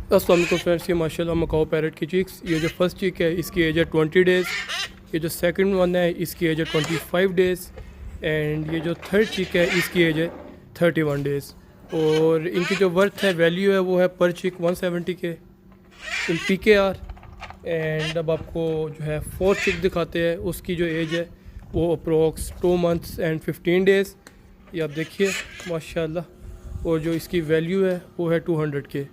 अस्सलाम वालेकुम फ्रेंड्स, ये माशाल्लाह मकाओ पैरट की चिक्स। ये जो फर्स्ट चिक है इसकी एज है 20 डेज़। ये जो सेकंड वन है इसकी एज है 25 डेज़। एंड ये जो थर्ड चिक है इसकी एज है 31 डेज़। और इनकी जो वर्थ है, वैल्यू है, वो है पर चिक 170 के इन PKR। एंड अब आपको जो है फोर्थ चिक दिखाते हैं, उसकी जो एज है वो अप्रोक्स 2 मंथ्स एंड 15 डेज़। ये आप देखिए माशाल्लाह। और जो इसकी वैल्यू है वो है 200 के।